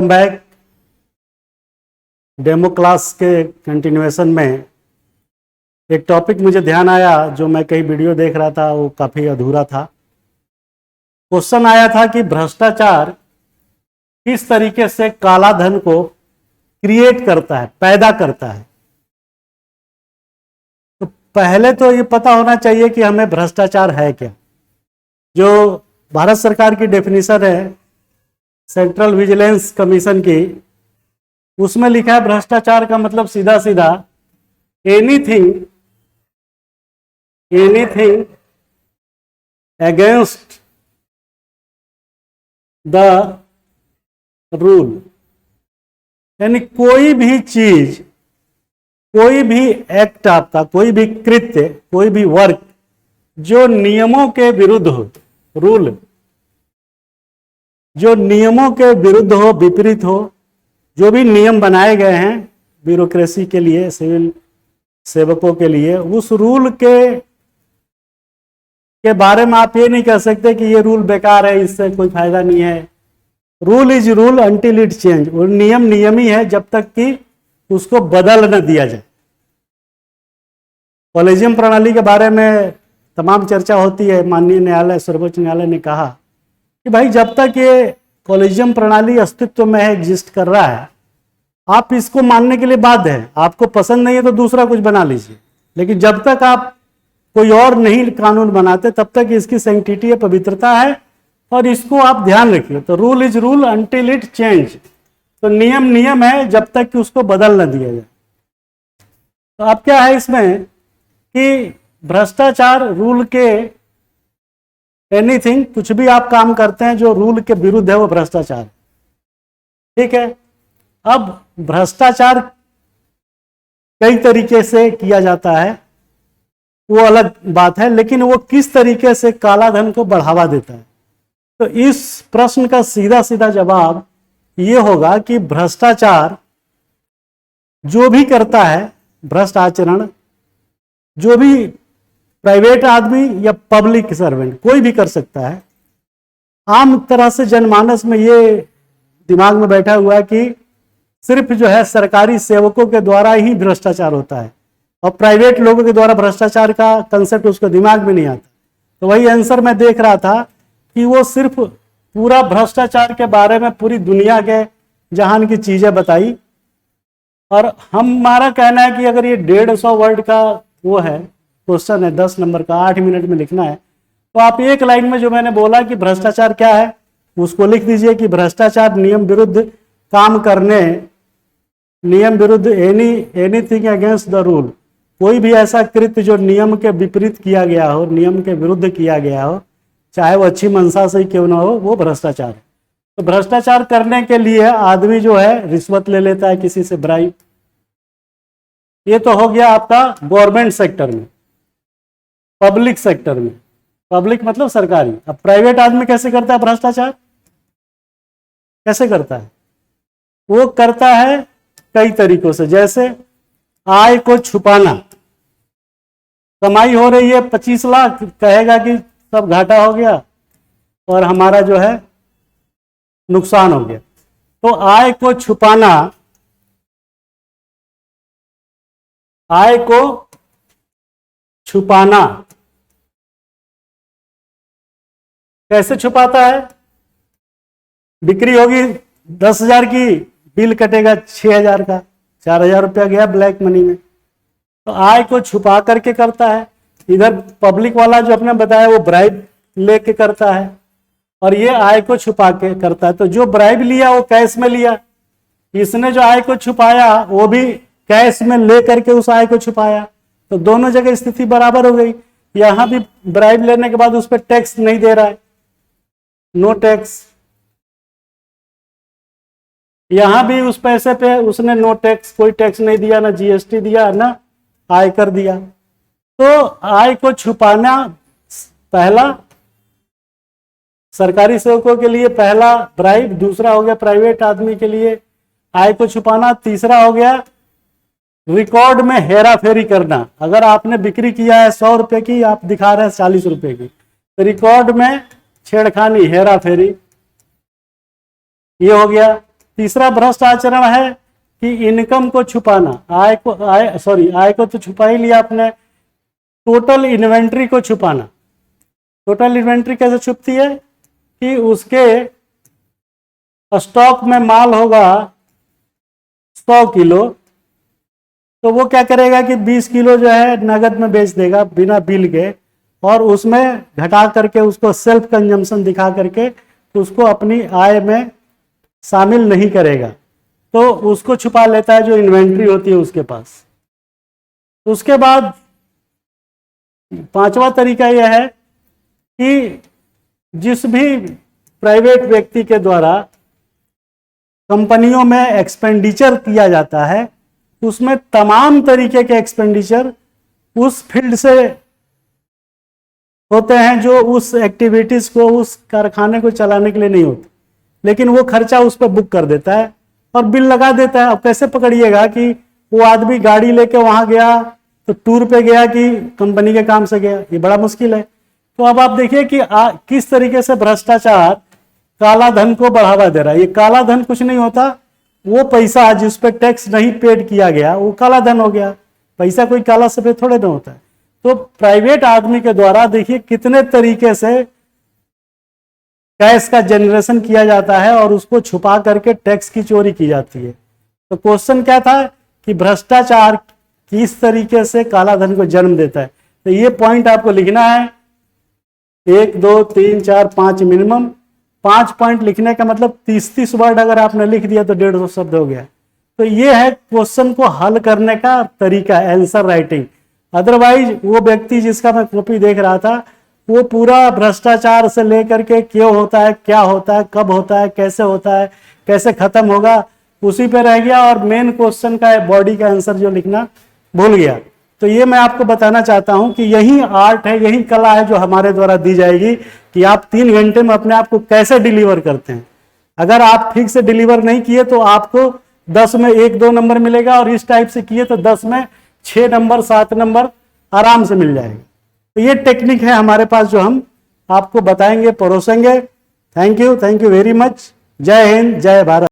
Back demo class के continuation में एक टॉपिक मुझे ध्यान आया, जो मैं कई वीडियो देख रहा था, वो काफ़ी अधूरा था। क्वेश्चन आया था कि भ्रष्टाचार किस तरीके से काला धन को क्रिएट करता है, पैदा करता है। तो पहले तो ये पता होना चाहिए कि हमें भ्रष्टाचार है क्या। जो भारत सरकार की डेफिनेशन है सेंट्रल विजिलेंस कमीशन की, उसमें लिखा है भ्रष्टाचार का मतलब सीधा सीधा एनीथिंग अगेंस्ट द रूल, यानी कोई भी चीज, कोई भी एक्ट आपका, कोई भी कृत्य, कोई भी वर्क जो नियमों के विरुद्ध हो, रूल जो नियमों के विरुद्ध हो, विपरीत हो, जो भी नियम बनाए गए हैं ब्यूरोक्रेसी के लिए, सिविल सेवकों के लिए, उस रूल के बारे में आप ये नहीं कह सकते कि ये रूल बेकार है, इससे कोई फायदा नहीं है। Rule is rule until it change. वो नियम नियम ही है जब तक कि उसको बदल न दिया जाए। कॉलेजियम प्रणाली के बारे में तमाम चर्चा होती है। माननीय न्यायालय, सर्वोच्च न्यायालय ने कहा कि भाई जब तक ये कॉलेजियम प्रणाली अस्तित्व में है, एग्जिस्ट कर रहा है, आप इसको मानने के लिए बाध्य हैं। आपको पसंद नहीं है तो दूसरा कुछ बना लीजिए, लेकिन जब तक आप कोई और नहीं कानून बनाते तब तक इसकी सैंक्टिटी है, पवित्रता है, और इसको आप ध्यान रखिए। तो rule is rule until it change. तो नियम नियम है जब तक कि उसको बदल न दिया जाए। तो अब क्या है इसमें कि भ्रष्टाचार रूल के एनीथिंग, कुछ भी आप काम करते हैं जो रूल के विरुद्ध है, वो भ्रष्टाचार। ठीक है। अब भ्रष्टाचार कई तरीके से किया जाता है, वो अलग बात है, लेकिन वो किस तरीके से काला धन को बढ़ावा देता है। तो इस प्रश्न का सीधा सीधा जवाब ये होगा कि भ्रष्टाचार जो भी करता है, भ्रष्ट आचरण जो भी प्राइवेट आदमी या पब्लिक सर्वेंट कोई भी कर सकता है। आम तरह से जनमानस में ये दिमाग में बैठा हुआ है कि सिर्फ जो है सरकारी सेवकों के द्वारा ही भ्रष्टाचार होता है, और प्राइवेट लोगों के द्वारा भ्रष्टाचार का कंसेप्ट उसको दिमाग में नहीं आता। तो वही आंसर मैं देख रहा था कि वो सिर्फ पूरा भ्रष्टाचार के बारे में पूरी दुनिया के जहान की चीजें बताई, और हमारा कहना है कि अगर ये 150 वर्ड का वो है क्वेश्चन है, 10 नंबर का, 8 मिनट में लिखना है, तो आप एक लाइन में जो मैंने बोला कि भ्रष्टाचार क्या है उसको लिख दीजिए कि भ्रष्टाचार नियम विरुद्ध काम करने, नियम विरुद्ध एनीथिंग अगेंस्ट द रूल, कोई भी ऐसा कृत्य जो नियम के विपरीत किया गया हो, नियम के विरुद्ध किया गया हो, चाहे वो अच्छी मंशा से ही क्यों ना हो, वो भ्रष्टाचार है। तो भ्रष्टाचार करने के लिए आदमी जो है रिश्वत ले लेता है, किसी से ब्राइब। ये तो हो गया आपका गवर्नमेंट सेक्टर में, पब्लिक सेक्टर में। पब्लिक मतलब सरकारी। अब प्राइवेट आदमी कैसे करता है भ्रष्टाचार? कैसे करता है? वो करता है कई तरीकों से। जैसे आय को छुपाना, कमाई हो रही है 25 लाख, कहेगा कि सब घाटा हो गया और हमारा जो है नुकसान हो गया। तो आय को छुपाना, आय को छुपाना कैसे छुपाता है? बिक्री होगी 10,000 की, बिल कटेगा 6,000 का, 4,000 रुपया गया ब्लैक मनी में। तो आय को छुपा करके करता है। इधर पब्लिक वाला जो आपने बताया वो ब्राइब लेके करता है, और ये आय को छुपा के करता है। तो जो ब्राइब लिया वो कैश में लिया, इसने जो आय को छुपाया वो भी कैश में ले करके उस आय को छुपाया। तो दोनों जगह स्थिति बराबर हो गई। यहां भी ब्राइब लेने के बाद उस पर टैक्स नहीं दे रहा है, नो टैक्स। यहां भी उस पैसे पे उसने नो टैक्स, कोई टैक्स नहीं दिया, ना जीएसटी दिया, ना आयकर दिया। तो आय को छुपाना पहला सरकारी सेवकों के लिए पहला ब्राइब, दूसरा हो गया प्राइवेट आदमी के लिए आय को छुपाना, तीसरा हो गया रिकॉर्ड में हेरा फेरी करना। अगर आपने बिक्री किया है 100 रुपए की, आप दिखा रहे हैं 40 रुपए की, तो रिकॉर्ड में छेड़खानी, हेरा फेरी, ये हो गया। तीसरा भ्रष्ट आचरण है कि इनकम को छुपाना, आय को तो छुपा ही लिया आपने, टोटल इन्वेंट्री को छुपाना। टोटल इन्वेंट्री कैसे छुपती है कि उसके स्टॉक में माल होगा 100 किलो, तो वो क्या करेगा कि 20 किलो जो है नगद में बेच देगा बिना बिल के, और उसमें घटा करके उसको सेल्फ कंजम्पशन दिखा करके उसको अपनी आय में शामिल नहीं करेगा, तो उसको छुपा लेता है जो इन्वेंट्री होती है उसके पास। उसके बाद पांचवा तरीका यह है कि जिस भी प्राइवेट व्यक्ति के द्वारा कंपनियों में एक्सपेंडिचर किया जाता है, उसमें तमाम तरीके के एक्सपेंडिचर उस फील्ड से होते हैं जो उस एक्टिविटीज को, उस कारखाने को चलाने के लिए नहीं होते, लेकिन वो खर्चा उस पर बुक कर देता है और बिल लगा देता है। अब कैसे पकड़िएगा कि वो आदमी गाड़ी लेके वहां गया तो टूर पे गया कि कंपनी के काम से गया, ये बड़ा मुश्किल है। तो अब आप देखिए कि किस तरीके से भ्रष्टाचार काला धन को बढ़ावा दे रहा है। ये काला धन कुछ नहीं होता, वो पैसा जिस पे टैक्स नहीं पेड किया गया वो काला धन हो गया। पैसा कोई काला सफेद थोड़े ना होता है। तो प्राइवेट आदमी के द्वारा देखिए कितने तरीके से कैश का जनरेशन किया जाता है और उसको छुपा करके टैक्स की चोरी की जाती है। तो क्वेश्चन क्या था कि भ्रष्टाचार किस तरीके से काला धन को जन्म देता है। तो ये पॉइंट आपको लिखना है, 1 2 3 4 5 मिनिमम। 5 पॉइंट लिखने का मतलब 30 वर्ड अगर आपने लिख दिया तो 150 शब्द हो गया। तो ये है क्वेश्चन को हल करने का तरीका, आंसर राइटिंग। अदरवाइज वो व्यक्ति जिसका मैं कॉपी देख रहा था वो पूरा भ्रष्टाचार से लेकर के क्यों होता है, क्या होता है, कब होता है, कैसे खत्म होगा, उसी पे रह गया और मेन क्वेश्चन का बॉडी का आंसर जो लिखना भूल गया। तो ये मैं आपको बताना चाहता हूं कि यही आर्ट है, यही कला है जो हमारे द्वारा दी जाएगी कि आप 3 घंटे में अपने आप को कैसे डिलीवर करते हैं। अगर आप ठीक से डिलीवर नहीं किए तो आपको 10 में 1-2 नंबर मिलेगा, और इस टाइप से किए तो 10 में 6 नंबर 7 नंबर आराम से मिल जाएंगे। तो ये टेक्निक है हमारे पास जो हम आपको बताएंगे, परोसेंगे। Thank you very much. जय हिंद, जय भारत।